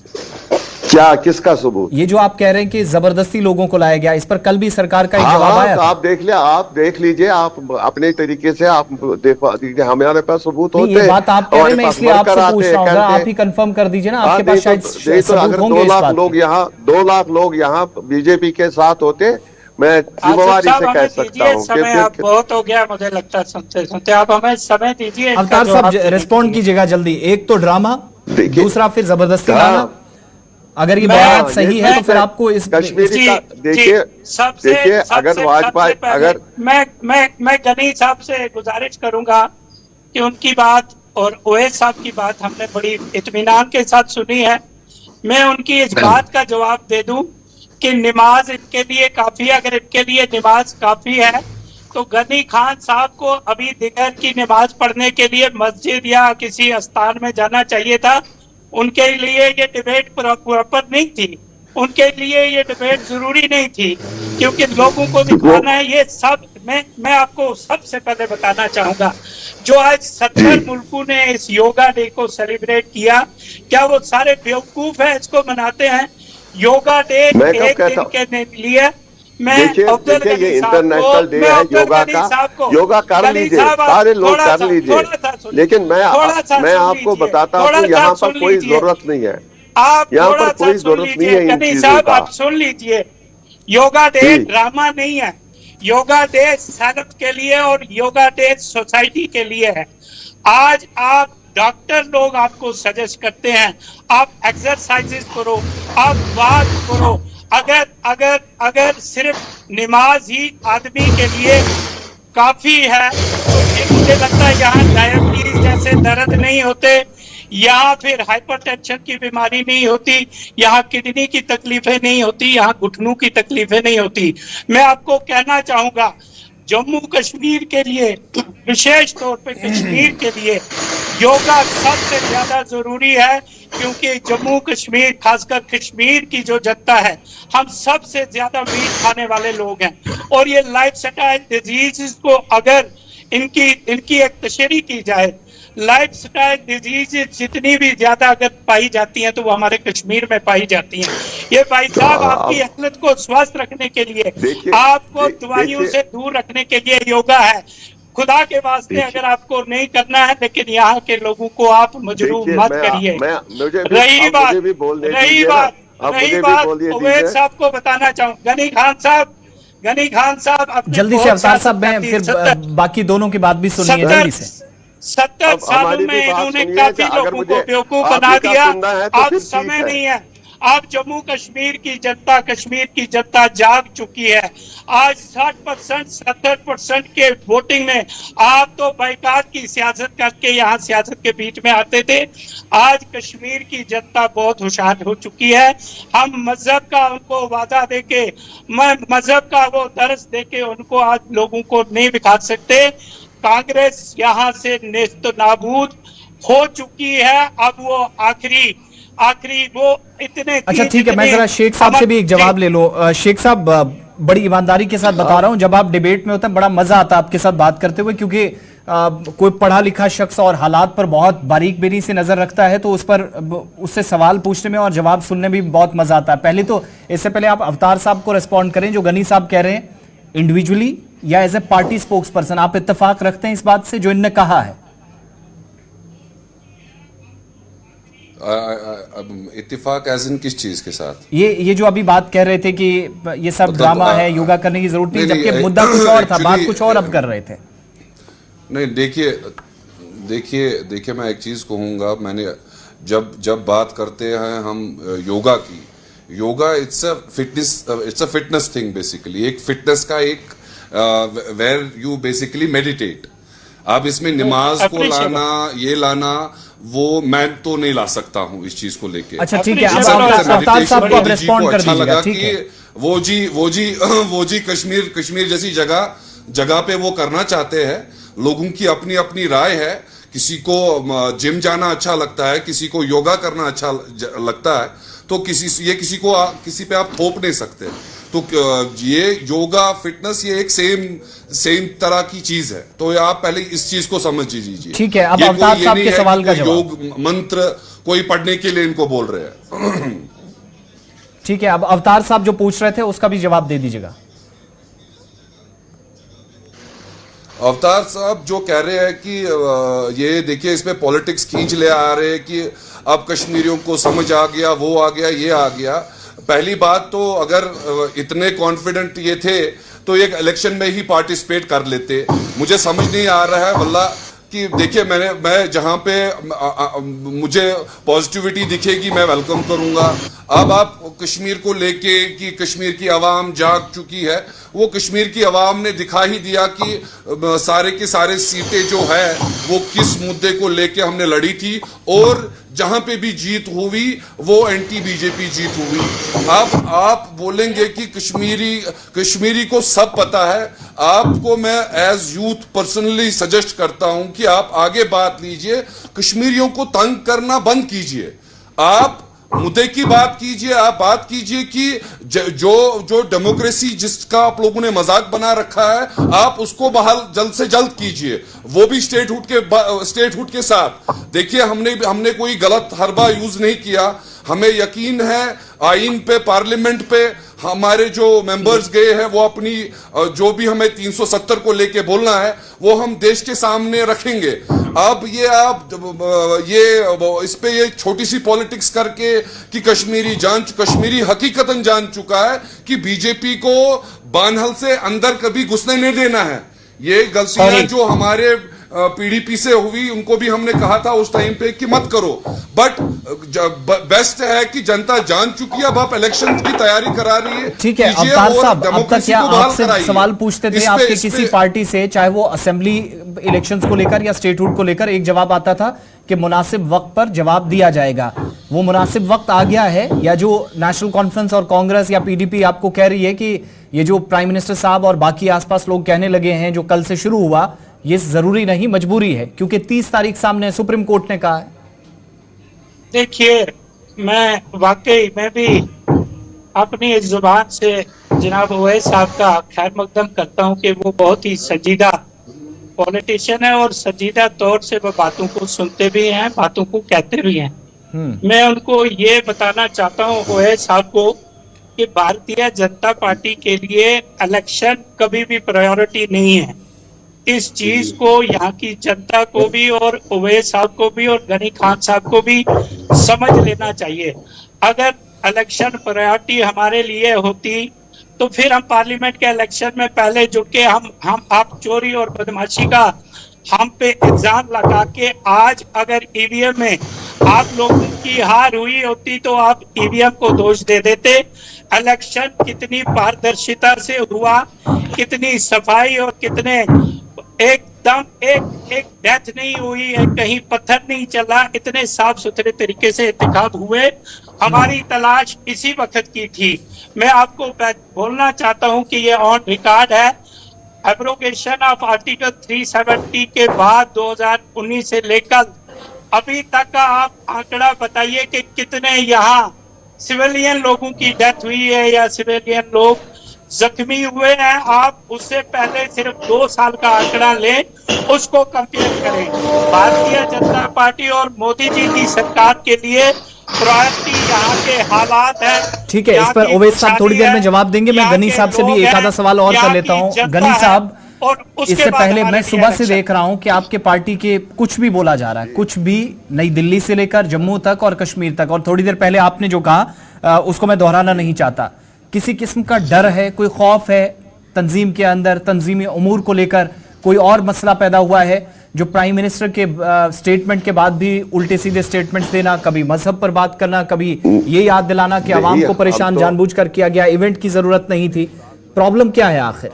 क्या, किसका सबूत? ये जो आप कह रहे हैं कि जबरदस्ती लोगों को लाया गया, इस पर कल भी सरकार का एक जवाब आया। आप देख लीजिए, आप अपने तरीके से आप हमारे पास सबूत होते हैं। ये बात आप कह रहे हैं, मैं इसलिए आपसे पूछ रहा हूं, आप ही कंफर्म कर दीजिए ना, आपके पास शायद सबूत होंगे इस बात के। 2 लाख लोग यहाँ बीजेपी के साथ होते, मैं जिम्मेवारी से कह सकता हूँ। समय अब बहुत हो गया, मुझे लगता है सुनते सुनते। आप हमें समय दीजिए। अवतार साहब रिस्पॉन्ड कीजिएगा जल्दी। एक तो ड्रामा, दूसरा फिर जबरदस्ती लाना। अगर ये बात सही है तो फिर आपको इस कश्मीरी का देखिए अगर वाजपेयी, अगर मैं गनी साहब से गुजारिश करूंगा कि उनकी बात और ओवैस साहब की बात हमने बड़ी इत्मीनान के साथ सुनी है। मैं उनकी इस बात का जवाब दे दूं कि नमाज इनके लिए काफी है। अगर इनके लिए नमाज काफी है तो गनी खान साहब को अभी दिगर की नमाज पढ़ने के लिए मस्जिद या किसी स्थान में जाना चाहिए था। उनके लिए ये डिबेट प्रॉपर नहीं थी। उनके लिए ये डिबेट जरूरी नहीं थी, क्योंकि लोगों को दिखाना है ये सब। मैं आपको सबसे पहले बताना चाहूंगा, जो आज 70 मुल्कों ने इस योगा डे को सेलिब्रेट किया, क्या वो सारे बेवकूफ है इसको मनाते हैं? योगा डे एक दिन के लिए देखिए ये इंटरनेशनल डे है योगा का, योगा कर लीजिए, सारे लोग कर लीजिए, लेकिन मैं आपको बताता हूँ यहाँ पर कोई जरूरत नहीं है, आप यहाँ पर कोई जरूरत नहीं है इन चीजों का। आप सुन लीजिए, योगा डे ड्रामा नहीं है, योगा डे सेहत के लिए और योगा डे सोसाइटी के लिए है। आज आप डॉक्टर लोग आपको सजेस्ट करते हैं आप एक्सरसाइजेस करो, आप बात करो। अगर सिर्फ नमाज ही आदमी के लिए काफी है तो मुझे लगता है यहाँ डायबिटीज जैसे दर्द नहीं होते, यहाँ फिर हाइपरटेंशन की बीमारी नहीं होती, यहाँ किडनी की तकलीफें नहीं होती, यहाँ घुटनों की तकलीफें नहीं होती। मैं आपको कहना चाहूंगा जम्मू कश्मीर के लिए, विशेष तौर पे कश्मीर के लिए योगा सबसे ज्यादा जरूरी है, क्योंकि जम्मू कश्मीर, खासकर कश्मीर की जो जनता है, हम सबसे ज्यादा मीट खाने वाले लोग हैं, और ये लाइफस्टाइल डिजीज को अगर इनकी एक तशरीह की जाए, लाइफस्टाइल डिजीज जितनी भी ज्यादा अगर पाई जाती हैं तो वो हमारे कश्मीर में पाई जाती हैं। ये भाई साहब आपकी हालत को स्वस्थ रखने के लिए, आपको दवाइयों से दूर रखने के लिए योगा है। खुदा के वास्ते अगर आपको नहीं करना है, लेकिन यहाँ के लोगों को आप मजबूर मत करिए। रही बात उवैद साहब को बताना चाहूँ, गनी खान साहब जल्दी से अवतार साहब, मैं फिर बाकी दोनों की बात भी सुनिए जल्दी से। 70 सालों में इन्होंने काफी लोगों को बेवकूफ बना दिया, अब समय नहीं है। अब जम्मू कश्मीर की जनता जाग चुकी है। आज 60%, 70% के वोटिंग में आप तो बाइकाट की सियासत करके यहाँ सियासत के बीच में आते थे। आज कश्मीर की जनता बहुत होशियार हो चुकी है। हम मजहब का उनको वादा देके, मजहब का वो दर्स देके उनको आज लोगों को नहीं दिखा सकते। कांग्रेस यहाँ से नेस्त नाबूद हो चुकी है। अब वो आखिरी वो इतने, अच्छा ठीक है, मैं जरा शेख साहब से भी एक जवाब ले लूं। शेख साहब, बड़ी ईमानदारी के साथ बता रहा हूं, जब आप डिबेट में होते हैं बड़ा मजा आता है आपके साथ बात करते हुए, क्योंकि कोई पढ़ा लिखा शख्स और हालात पर बहुत बारीक बेनी से नजर रखता है तो उससे सवाल पूछने में और जवाब सुनने में भी बहुत मजा आता है। पहले तो इससे पहले आप अवतार साहब को रिस्पॉन्ड करें, जो गनी साहब कह रहे हैं, इंडिविजुअली या as a party spokesperson आप इत्तेफाक रखते हैं इस बात से जो इनने कहा है? इत्तेफाक एज इन किस चीज के साथ? ये जो अभी बात कह रहे थे कि ये सब ड्रामा है, योगा करने की जरूरत नहीं, जबकि मुद्दा कुछ और था, बात कुछ और अब कर रहे थे। नहीं, देखिए मैं एक चीज कहूंगा, मैंने जब बात करते हैं हम योगा की, yoga it's a fitness thing basically, एक फिटनेस का एक वेयर यू बेसिकली मेडिटेट। आप इसमें नमाज को लाना, ये लाना, वो मैं तो नहीं ला सकता हूं इस चीज को लेके। अच्छा ठीक है, अवतार साहब को अब रिस्पॉन्ड कर दीजिएगा, ठीक है। वो जी कश्मीर जैसी जगह पे वो करना चाहते हैं। लोगों की अपनी अपनी राय है, किसी को जिम जाना अच्छा लगता है, किसी को योगा करना अच्छा लगता है, तो किसी पे आप थोप नहीं सकते। तो ये योगा फिटनेस ये एक सेम तरह की चीज है, तो आप पहले इस चीज को समझ लीजिए। ठीक है, अब अवतार साहब के सवाल का जवाब। योग मंत्र कोई पढ़ने के लिए इनको बोल रहे हैं। ठीक है, अब अवतार साहब जो पूछ रहे थे उसका भी जवाब दे दीजिएगा। अवतार साहब जो कह रहे हैं कि ये देखिए इसमें पॉलिटिक्स खींच ले आ रहे हैं कि अब कश्मीरियों को समझ आ गया, वो आ गया, ये आ गया। पहली बात तो अगर इतने कॉन्फिडेंट ये थे तो एक इलेक्शन में ही पार्टिसिपेट कर लेते। मुझे समझ नहीं आ रहा है वल्ला कि देखिए मैं जहां पे मुझे पॉजिटिविटी दिखेगी मैं वेलकम करूंगा। अब आप कश्मीर को लेके कि कश्मीर की आवाम जाग चुकी है, वो कश्मीर की आवाम ने दिखा ही दिया कि सारे के सारे सीटें जो है वो किस मुद्दे को लेके हमने लड़ी थी, और जहां पे भी जीत हुई वो एंटी बीजेपी जीत हुई। अब आप बोलेंगे कि कश्मीरी को सब पता है। आपको मैं एज यूथ पर्सनली सजेस्ट करता हूं कि आप आगे बात लीजिए, कश्मीरियों को तंग करना बंद कीजिए। आप मुद्दे की बात कीजिए। आप बात कीजिए कि जो डेमोक्रेसी जिसका आप लोगों ने मजाक बना रखा है, आप उसको बहाल जल्द से जल्द कीजिए, वो भी स्टेटहुड के साथ। देखिए, हमने कोई गलत हरबा यूज नहीं किया। हमें यकीन है आइन पे, पार्लियामेंट पे हमारे जो मेंबर्स गए हैं वो अपनी जो भी हमें 370 को लेके बोलना है वो हम देश के सामने रखेंगे। अब इस पे ये छोटी सी पॉलिटिक्स करके कि कश्मीरी हकीकतन जान चुका है कि बीजेपी को बानहल से अंदर कभी घुसने नहीं देना है। ये गलतियां जो हमारे पीडीपी से हुई, उनको भी हमने कहा था उस टाइम पे कि मत करो, बट बेस्ट है कि जनता जान चुकी है। अब आप इलेक्शन की तैयारी करा रही है। ठीक है अवतार साहब, अब तक क्या आपसे सवाल पूछते थे आपके किसी पार्टी से, चाहे वो असेंबली इलेक्शंस को लेकर या स्टेटहुड को लेकर, एक जवाब आता था कि मुनासिब वक्त पर जवाब दिया जाएगा। वो मुनासिब वक्त आ गया है, या जो नेशनल कॉन्फ्रेंस और कांग्रेस या पीडीपी आपको कह रही है कि ये जो प्राइम मिनिस्टर साहब और बाकी आसपास लोग कहने लगे हैं जो कल से शुरू हुआ, ये जरूरी नहीं मजबूरी है, क्योंकि 30 तारीख सामने सुप्रीम कोर्ट ने कहा है? देखिए, मैं वाकई में भी अपनी इस जुबान से जनाब ओवैस साहब का खैर मकदम करता हूं कि वो बहुत ही संजीदा पॉलिटिशियन है और संजीदा तौर से वो बातों को सुनते भी हैं, बातों को कहते भी हैं। मैं उनको ये बताना चाहता हूं ओवैस साहब को कि भारतीय जनता पार्टी के लिए इलेक्शन कभी भी प्रायोरिटी नहीं है। इस चीज को यहाँ की जनता को भी और ओवैस साहब को भी और गनी खान साहब को भी समझ लेना चाहिए। अगर इलेक्शन प्रायोरिटी हमारे लिए होती तो फिर हम पार्लियामेंट के इलेक्शन में पहले जुट के हम आप चोरी और बदमाशी का हम पे इल्जाम लगा के, आज अगर ईवीएम में आप लोगों की हार हुई होती तो आप ईवीएम को दोष दे देते। इलेक्शन कितनी पारदर्शिता से हुआ, कितनी सफाई और कितने एकदम एक डेथ नहीं हुई है, कहीं पत्थर नहीं चला, इतने साफ सुथरे तरीके से इंतखाब हुए। हमारी तलाश इसी वक्त की थी। मैं आपको बोलना चाहता हूं कि ये ऑन रिकॉर्ड है, एब्रोगेशन ऑफ आर्टिकल 370 के बाद 2019 से लेकर अभी तक का आप आंकड़ा बताइए कि कितने यहाँ सिविलियन लोगों की डेथ हुई है या सिविलियन लोग जख्मी हुए हैं। आप उससे पहले सिर्फ 2 साल का आंकड़ा लें, उसको कंपेयर करें। भारतीय जनता पार्टी और मोदी जी की सरकार के लिए प्रायोरिटी यहाँ के हालात है। ठीक है, इस पर ओवैस साहब थोड़ी देर में जवाब देंगे। मैं गनी साहब से भी एक आधा सवाल और कर लेता हूँ। गनी साहब, इससे पहले मैं सुबह से देख रहा हूं कि आपके पार्टी के कुछ भी बोला जा रहा है, कुछ भी, नई दिल्ली से लेकर जम्मू तक और कश्मीर तक, और थोड़ी देर पहले आपने जो कहा उसको मैं दोहराना नहीं चाहता। किसी किस्म का डर है, कोई खौफ है तंजीम के अंदर, तंजीमी उमूर को लेकर कोई और मसला पैदा हुआ है जो प्राइम मिनिस्टर के स्टेटमेंट के बाद भी उल्टे सीधे स्टेटमेंट्स देना, कभी मजहब पर बात करना, कभी ये याद दिलाना कि आवाम को परेशान जानबूझकर किया गया, इवेंट की जरूरत नहीं थी। प्रॉब्लम क्या है आखिर?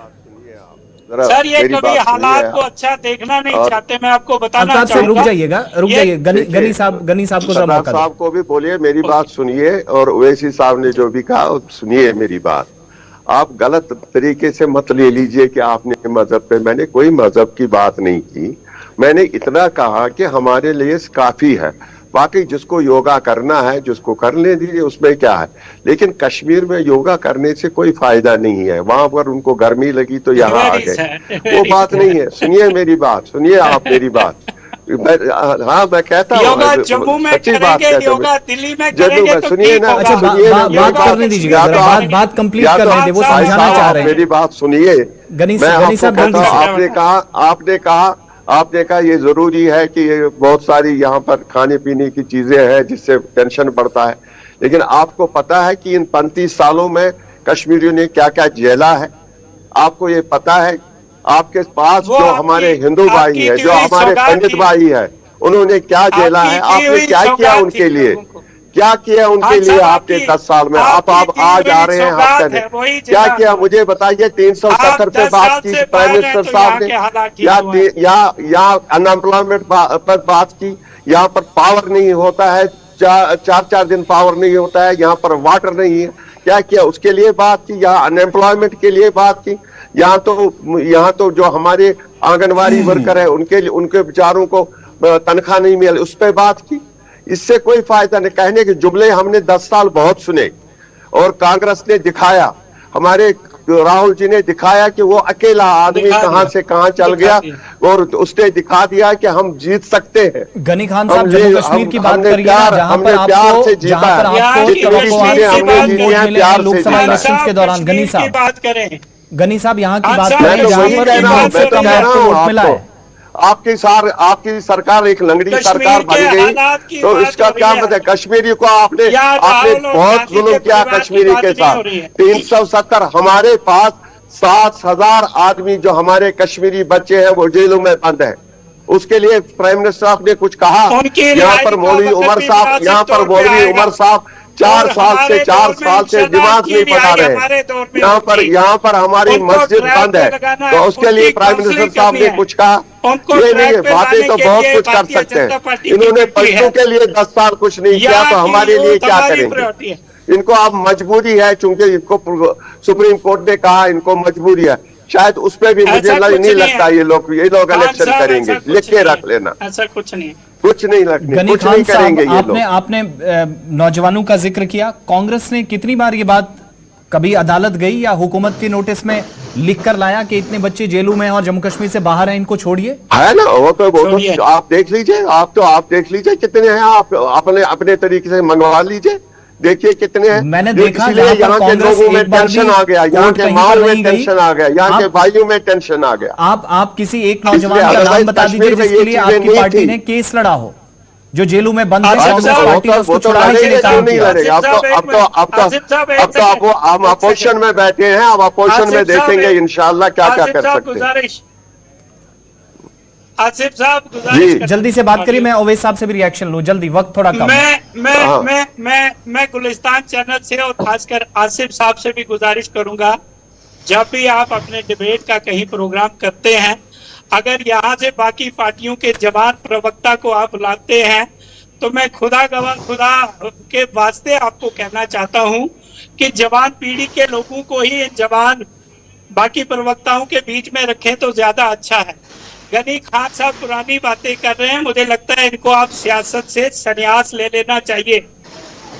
सर, ये कभी हालात को अच्छा देखना नहीं चाहते। मैं आपको बताना चाहूंगा। रुक जाइए गनी साहब को साहब को भी बोलिए, मेरी बात सुनिए, और ओवैसी साहब ने जो भी कहा सुनिए मेरी बात। आप गलत तरीके से मत ले लीजिए कि आपने मजहब पे, मैंने कोई मजहब की बात नहीं की। मैंने इतना कहा कि हमारे लिए काफी है, बाकी जिसको योगा करना है जिसको करने दीजिए, उसमें क्या है। लेकिन कश्मीर में योगा करने से कोई फायदा नहीं है। वहां पर उनको गर्मी लगी तो यहाँ आ गए, वो बात नहीं है। सुनिए मेरी बात, सुनिए आप मेरी बात। हाँ, मैं कहता हूँ जम्मू में करेंगे, योगा दिल्ली में करेंगे तो सुनिए ना, अच्छा बात करने दीजिएगा, बात कंप्लीट करने दीजिए, वो समझाना चाह रहे हैं। मेरी बात सुनिए। मैं आपको कहता हूँ, आपने कहा ये जरूरी है कि ये बहुत सारी यहाँ पर खाने पीने की चीजें हैं जिससे टेंशन बढ़ता है, लेकिन आपको पता है कि इन 35 सालों में कश्मीरियों ने क्या क्या झेला है? आपको ये पता है? आपके पास जो हमारे हिंदू भाई है, जो हमारे पंडित भाई है, उन्होंने क्या झेला है? आपने क्या किया उनके लिए? क्या किया उनके लिए आपने 10 साल में? आप आज आ रहे हैं हाथ करने, क्या किया मुझे बताइए। 370 पे बात की प्राइम मिनिस्टर साहब ने, या अनएम्प्लॉयमेंट पर बात की। यहाँ पर पावर नहीं होता है, 4 दिन पावर नहीं होता है, यहाँ पर वाटर नहीं है, क्या किया उसके लिए बात की। यहाँ अनएम्प्लॉयमेंट के लिए बात की। यहाँ तो जो हमारे आंगनवाड़ी वर्कर है उनके बेचारों को तनख्वाह नहीं मिली, उस पर बात की। इससे कोई फायदा नहीं। कहने के जुमले हमने 10 साल बहुत सुने और कांग्रेस ने दिखाया, हमारे राहुल जी ने दिखाया कि वो अकेला आदमी कहां से कहां चल गया और उसने दिखा दिया कि हम जीत सकते हैं। गनी खान साहब, जम्मू कश्मीर की बात करिए ना, जहां पर प्यार से जीता है, जितनी चीजें हमने जीती हैं प्यार से लोकसभा इलेक्शंस के दौरान। गनी साहब बात करें, गनी साहब यहाँ की बात मैं करें तो जहां वही पर कह रहा हूं, मैं तो कह रहा हूं वोट मिला है। आपकी सरकार एक लंगड़ी सरकार बन गई, तो इसका क्या मतलब? कश्मीरी को आपने बहुत जुल्म किया कश्मीरी के साथ। 370 हमारे पास 7,000 आदमी जो हमारे कश्मीरी बच्चे हैं वो जेलों में बंद हैं। उसके लिए प्राइम मिनिस्टर साहब ने कुछ कहा? यहाँ पर मौलवी उमर साहब, यहाँ पर मौलवी उमर साहब 4 साल से दिमाग नहीं पढ़ा रहे हैं। यहाँ पर हमारी मस्जिद बंद है, तो उसके लिए प्राइम मिनिस्टर साहब ने कुछ कहा? ये नहीं है, बातें तो बहुत कुछ कर सकते हैं। इन्होंने पश्चिम के लिए 10 साल कुछ नहीं किया, तो हमारे लिए क्या करेंगे? इनको अब मजबूरी है, चूंकि इनको सुप्रीम कोर्ट ने कहा इनको मजबूरी है, शायद उस पर भी मुझे नहीं लगता ये लोग इलेक्शन करेंगे। लिख के रख लेना, ऐसा कुछ नहीं, कुछ नहीं लगने, गनी कुछ खान नहीं करेंगे साहब, ये लोग। आपने नौजवानों का जिक्र किया, कांग्रेस ने कितनी बार ये बात, कभी अदालत गई या हुकूमत के नोटिस में लिख कर लाया कि इतने बच्चे जेलों में और जम्मू कश्मीर से बाहर हैं, इनको छोड़िए? है ना, वो तो आप देख लीजिए, आप देख लीजिए कितने हैं, आप अपने तरीके से मंगवा लीजिए, देखिए कितने हैं। मैंने देखा इसलिए यहाँ के लोगों में टेंशन आ गया, यहाँ के माल में टेंशन आ गया, यहाँ के भाइयों में टेंशन आ गया। आप किसी एक नौजवान का नाम बता दीजिए जिसके लिए आपकी पार्टी ने केस लड़ा हो, जो जेलों में बंद है, कांग्रेस पार्टी ने उसको छुड़ाने के लिए काम नहीं किया। लड़ेगा। अब तो हम अपोजिशन में बैठे हैं, अब अपोजिशन में देखेंगे इंशाल्लाह क्या क्या कर सकते हैं। आसिफ साहब जी, गुजारिश जल्दी से बात करिए, मैं अवैध साहब से भी रिएक्शन लूं, जल्दी, वक्त थोड़ा कम है। मैं गुलिस्तान चैनल से और खासकर आसिफ साहब से भी गुजारिश करूंगा, जब भी आप अपने डिबेट का कहीं प्रोग्राम करते हैं, अगर यहाँ से बाकी पार्टियों के जवान प्रवक्ता को आप लाते हैं, तो मैं खुदा के वास्ते आपको कहना चाहता हूँ कि जवान पीढ़ी के लोगों को ही जवान बाकी प्रवक्ताओं के बीच में रखें तो ज्यादा अच्छा है। गनी खान साहब पुरानी बातें कर रहे हैं, मुझे लगता है इनको आप सियासत से संन्यास ले लेना चाहिए।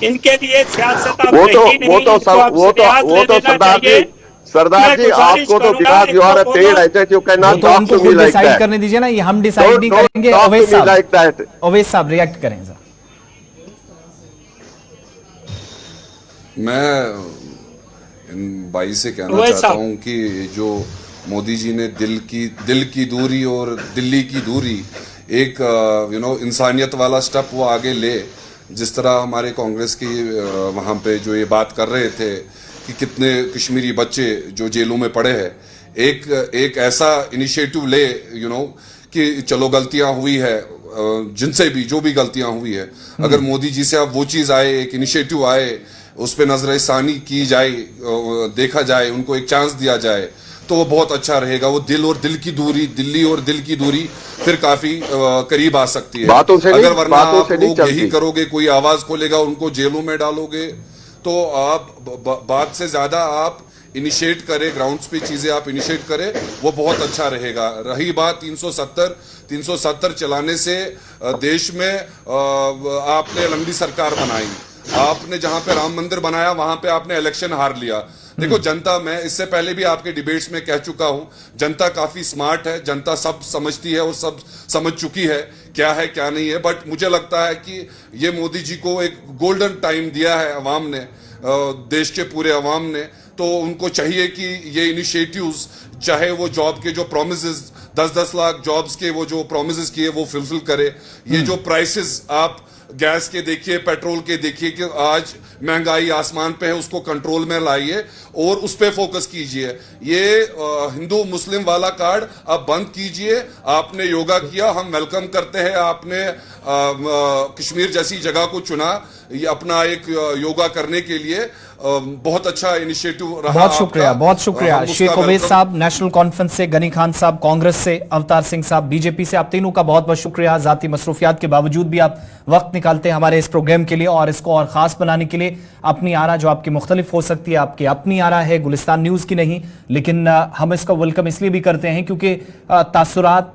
इनके लिए सियासत आप रही नहीं, इनको आप संन्यास ले लेना चाहिए। सरदार जी, आपको तो because you are a paid agent, you can not talk to me like that. Decide करने दीजिए ना, ये हम डिसाइड नहीं करेंगे। अवैध साहब रिएक्ट करें सर। मैं इन भाई से कहना चाहता हूं कि जो मोदी जी ने दिल की दूरी और दिल्ली की दूरी, एक इंसानियत वाला स्टेप वो आगे ले, जिस तरह हमारे कांग्रेस की वहाँ पे जो ये बात कर रहे थे कि कितने कश्मीरी बच्चे जो जेलों में पड़े हैं, एक ऐसा इनिशिएटिव ले कि चलो गलतियां हुई है, जिनसे भी जो भी गलतियां हुई है, अगर मोदी जी से अब वो चीज़ आए, एक इनिशिएटिव आए, उस पर नजरसानी की जाए, देखा जाए, उनको एक चांस दिया जाए, तो वो बहुत अच्छा रहेगा। वो दिल्ली और दिल की दूरी फिर काफी करीब आ सकती है। अगर वरना आप लोग यही करोगे, कोई आवाज खोलेगा, उनको जेलों में डालोगे, तो आप बात से ज्यादा आप इनिशिएट करें, ग्राउंड्स पे चीजें आप इनिशिएट करें, वो बहुत अच्छा रहेगा। रही बात 370 चलाने से देश में आपने लंबी सरकार बनाई, आपने जहां पे राम मंदिर बनाया वहां पे आपने इलेक्शन हार लिया। देखो जनता, मैं इससे पहले भी आपके डिबेट्स में कह चुका हूं, जनता काफी स्मार्ट है, जनता सब समझती है और सब समझ चुकी है क्या है क्या नहीं है। बट मुझे लगता है कि ये मोदी जी को एक गोल्डन टाइम दिया है अवाम ने, देश के पूरे अवाम ने, तो उनको चाहिए कि ये इनिशिएटिव्स, चाहे वो जॉब के जो प्रोमिसेस 10-10 लाख जॉब्स के वो जो प्रोमिसेस किए वो फुलफिल करे। ये जो प्राइसेस आप गैस के देखिए, पेट्रोल के देखिए कि आज महंगाई आसमान पे है, उसको कंट्रोल में लाइए और उस पे फोकस कीजिए। ये हिंदू मुस्लिम वाला कार्ड अब बंद कीजिए। आपने योगा किया, हम वेलकम करते हैं। आपने कश्मीर जैसी जगह को चुना ये अपना एक योगा करने के लिए, बहुत अच्छा इनिशिएटिव रहा। बहुत शुक्रिया, बहुत शुक्रिया। हम उसका शेख ओवैस वेलकम- साहब नेशनल कॉन्फ्रेंस से, गनी खान साहब कांग्रेस से, अवतार सिंह साहब बीजेपी से, आप तीनों का बहुत बहुत शुक्रिया। जाती मसरूफियात के बावजूद भी आप वक्त निकालते हैं हमारे इस प्रोग्राम के लिए, और इसको और खास बनाने के लिए अपनी आरा जो आपकी मुख्तलिफ हो सकती है, आपकी अपनी आरा है, गुलिस्तान न्यूज की नहीं, लेकिन हम इसका वेलकम इसलिए भी करते हैं क्योंकि तासुरात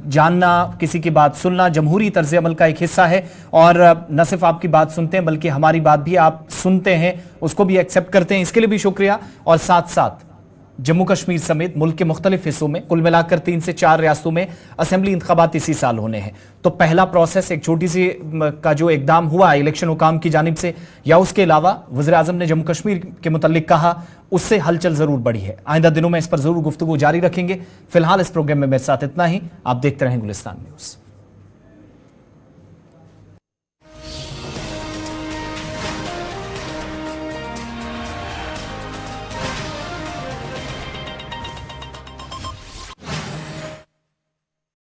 जानना, किसी की बात सुनना जमहूरी तर्ज अमल का एक हिस्सा है, और न सिर्फ आपकी बात सुनते हैं बल्कि हमारी बात भी आप सुनते हैं, उसको भी एक्सेप्ट करते हैं, इसके लिए भी शुक्रिया। और साथ साथ जम्मू कश्मीर समेत मुल्क के मुख्तलिफ हिस्सों में कुल मिलाकर 3 से 4 रियासतों में असेंबली इंतखाबात इसी साल होने हैं। तो पहला प्रोसेस एक छोटी सी का जो इकदाम हुआ इलेक्शन हुकाम की जानिब से, या उसके अलावा वज़ीर आज़म ने जम्मू कश्मीर के मुतल्लिक कहा, उससे हलचल जरूर बढ़ी है। आइंदा दिनों में इस पर जरूर गुफ्तगू जारी रखेंगे। फिलहाल इस प्रोग्राम में मेरे साथ इतना ही। आप देखते रहें गुलिस्तान न्यूज़।